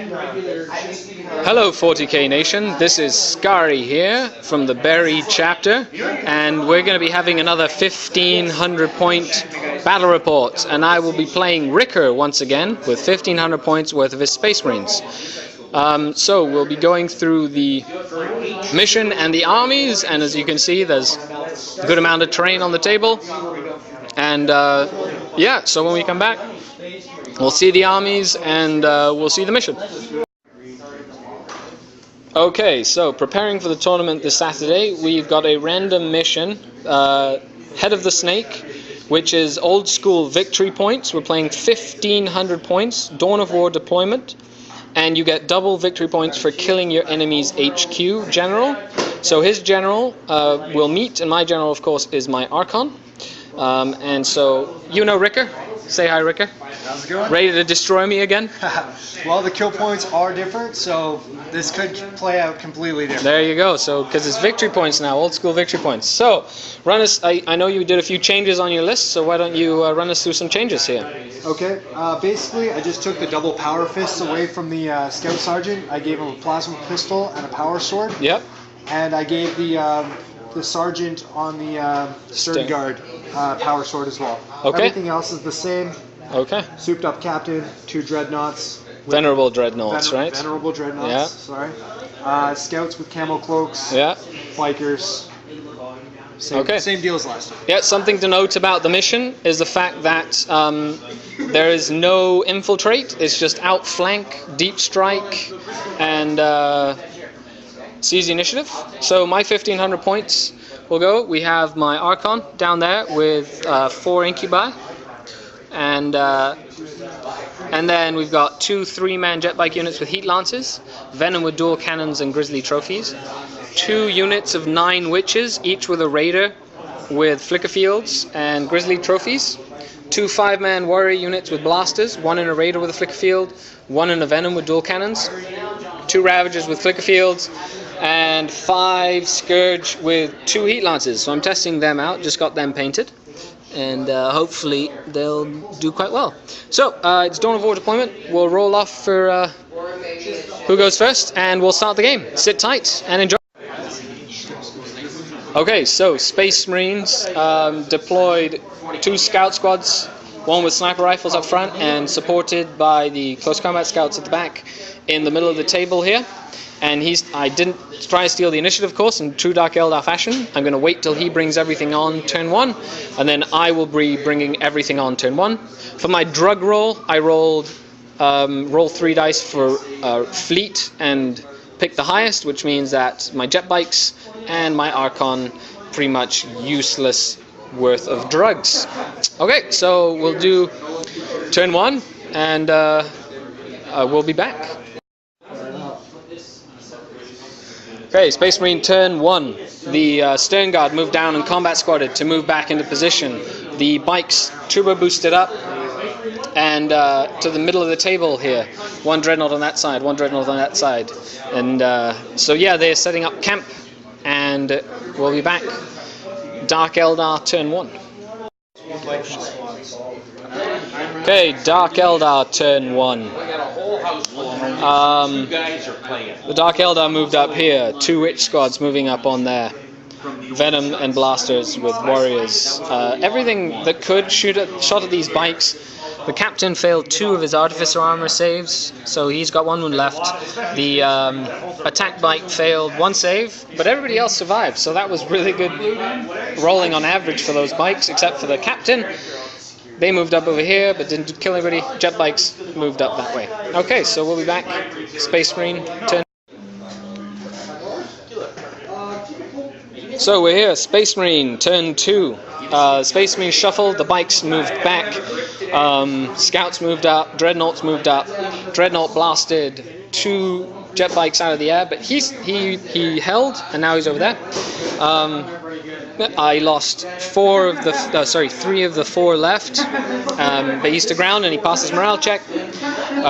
Hello 40K Nation, this is Skari here from the Berry chapter, and we're going to be having another 1500 point battle report, and I will be playing Ricker once again with 1500 points worth of his Space Marines. So we'll be going through the mission and the armies, and as you can see there's a good amount of terrain on the table, and yeah, so when we come back we'll see the armies and we'll see the mission. Okay, so preparing for the tournament this Saturday, we've got a random mission, Head of the Snake, which is old school victory points. We're playing 1500 points, Dawn of War deployment, and you get double victory points for killing your enemy's HQ general. So his general will meet, and my general of course is my Archon. And so, you know Ricker? Say hi, Ricker. How's it going? Ready to destroy me again? Well, the kill points are different, so this could play out completely different. There you go. So, because it's victory points now, old school victory points. So, run us. I know you did a few changes on your list, so why don't you run us through some changes here? Okay. Basically, I just took the double power fists away from the scout sergeant. I gave him a plasma pistol and a power sword. Yep. And I gave the sergeant on the Stern Guard power sword as well. Okay. Everything else is the same. Okay. Souped up captain, 2 dreadnoughts. Venerable dreadnoughts, right? Venerable dreadnoughts. Yeah. Sorry. Scouts with camo cloaks. Yeah. Bikers. Same deal as last time. Yeah. Something to note about the mission is the fact that there is no infiltrate. It's just outflank, deep strike, and seize the initiative. So my 1500 points will go. We have my Archon down there with 4 incubi, and then we've got 2 3-man jet bike units with heat lances, Venom with dual cannons and grizzly trophies, 2 units of 9 witches, each with a raider with flicker fields and grizzly trophies, 2 5-man warrior units with blasters, 1 in a raider with a flicker field, 1 in a Venom with dual cannons, 2 ravagers with flicker fields, and 5 Scourge with 2 heat lances. So I'm testing them out, just got them painted, and hopefully they'll do quite well. So it's Dawn of War deployment. We'll roll off for who goes first, and we'll start the game. Sit tight and enjoy. Okay, so Space Marines deployed 2 scout squads, 1 with sniper rifles up front and supported by the close combat scouts at the back in the middle of the table here. And I didn't try to steal the initiative, of course, in true Dark Eldar fashion. I'm going to wait till he brings everything on turn 1, and then I will be bringing everything on turn 1. For my drug roll, I roll 3 dice for fleet and pick the highest, which means that my jet bikes and my Archon pretty much useless worth of drugs. Okay, so we'll do turn 1, and we'll be back. Okay, Space Marine turn 1. The Stern Guard moved down and combat squadded to move back into position. The bikes turbo boosted up and to the middle of the table here. 1 dreadnought on that side, 1 dreadnought on that side. And so yeah, they're setting up camp, and we'll be back. Dark Eldar turn 1. Okay, Dark Eldar turn 1. The Dark Eldar moved up here. 2 witch squads moving up on there. Venom and blasters with warriors. Everything that could shot at these bikes. The captain failed 2 of his artificer armor saves, so he's got 1 wound left. The attack bike failed 1 save, but everybody else survived, so that was really good rolling on average for those bikes, except for the captain. They moved up over here, but didn't kill anybody. Jet bikes moved up that way. Okay, so we'll be back. Space Marine turn. So we're here, Space Marine turn 2. Space Marine shuffled, the bikes moved back. Scouts moved up, dreadnoughts moved up. Dreadnought blasted 2 jet bikes out of the air, but he held, and now he's over there. I lost 3 of the 4 left. But he's to ground and he passes morale check.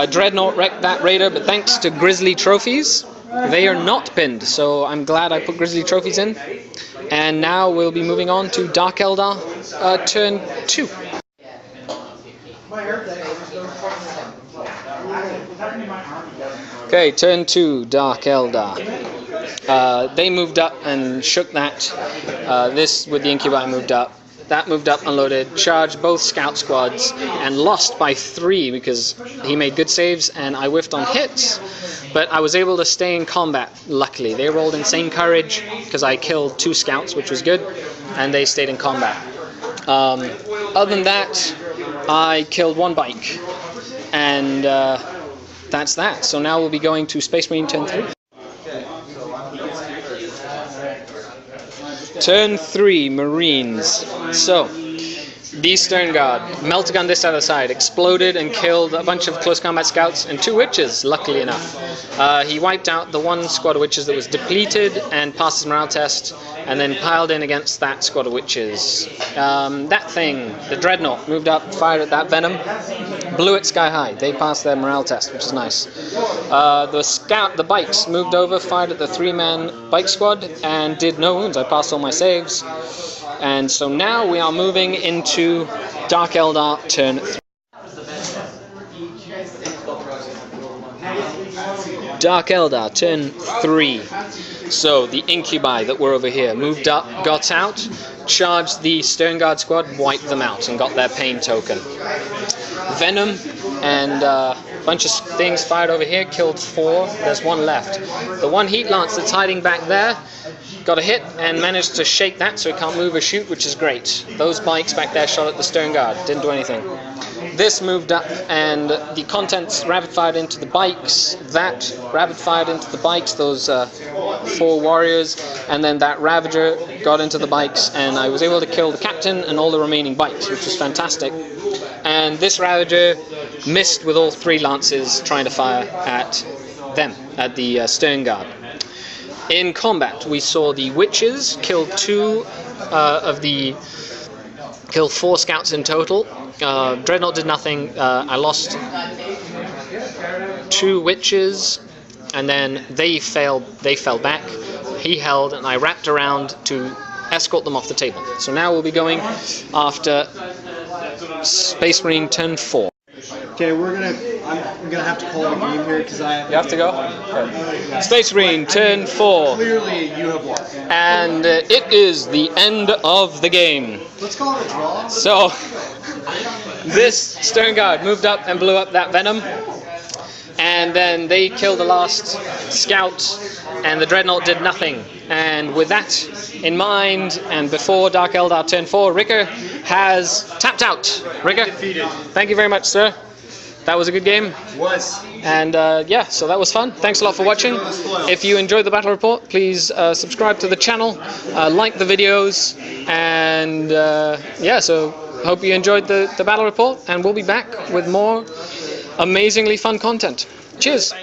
Dreadnought wrecked that raider, but thanks to grizzly trophies, they are not pinned. So I'm glad I put grizzly trophies in. And now we'll be moving on to Dark Eldar turn 2. My birthday. Okay, turn 2, Dark Eldar. They moved up and shook that. This, with the Incubi, moved up. That moved up, unloaded, charged both scout squads, and lost by 3 because he made good saves and I whiffed on hits. But I was able to stay in combat, luckily. They rolled insane courage because I killed 2 scouts, which was good, and they stayed in combat. Other than that, I killed 1 bike, and that's that. So now we'll be going to Space Marine turn 3. Turn 3, Marines. So, the Stern Guard melted on this other side, exploded and killed a bunch of close combat scouts and 2 witches, luckily enough. He wiped out the 1 squad of witches that was depleted and passed his morale test, and then piled in against that squad of witches. That thing, the Dreadnought, moved up, fired at that Venom, blew it sky high. They passed their morale test, which is nice. The bikes moved over, fired at the 3-man bike squad, and did no wounds. I passed all my saves. And so now we are moving into Dark Eldar turn 3. Dark Eldar turn 3. So the Incubi that were over here moved up, got out, charged the Stern Guard squad, wiped them out, and got their pain token. Venom and a bunch of things fired over here, killed 4. There's 1 left. The 1 Heat Lance that's hiding back there got a hit and managed to shake that so it can't move or shoot, which is great. Those bikes back there shot at the Stern Guard, didn't do anything. This moved up and the contents rapid fired into the bikes. That rapid fired into the bikes, those 4 warriors, and then that Ravager got into the bikes, and I was able to kill the captain and all the remaining bikes, which was fantastic. And this Ravager missed with all 3 lances trying to fire at them, at the Stern Guard. In combat, we saw the witches killed 2 killed 4 scouts in total. Dreadnought did nothing. I lost 2 witches, and then they fell back. He held, and I wrapped around to escort them off the table. So now we'll be going after Space Marine turn 4. Okay, I'm gonna have to call a game here because I have. You have to go? Okay. Space Marine turn 4. Clearly, you have won. And it is the end of the game. Let's call it a draw. So, this Stern Guard moved up and blew up that Venom. And then they killed the last scout, and the Dreadnought did nothing. And with that in mind, and before Dark Eldar turn 4, Ricker has tapped out. Ricker, thank you very much, sir. That was a good game. Was. And yeah, so that was fun. Thanks a lot for watching. If you enjoyed the battle report, please subscribe to the channel, like the videos, and yeah, so hope you enjoyed the battle report, and we'll be back with more amazingly fun content. Cheers!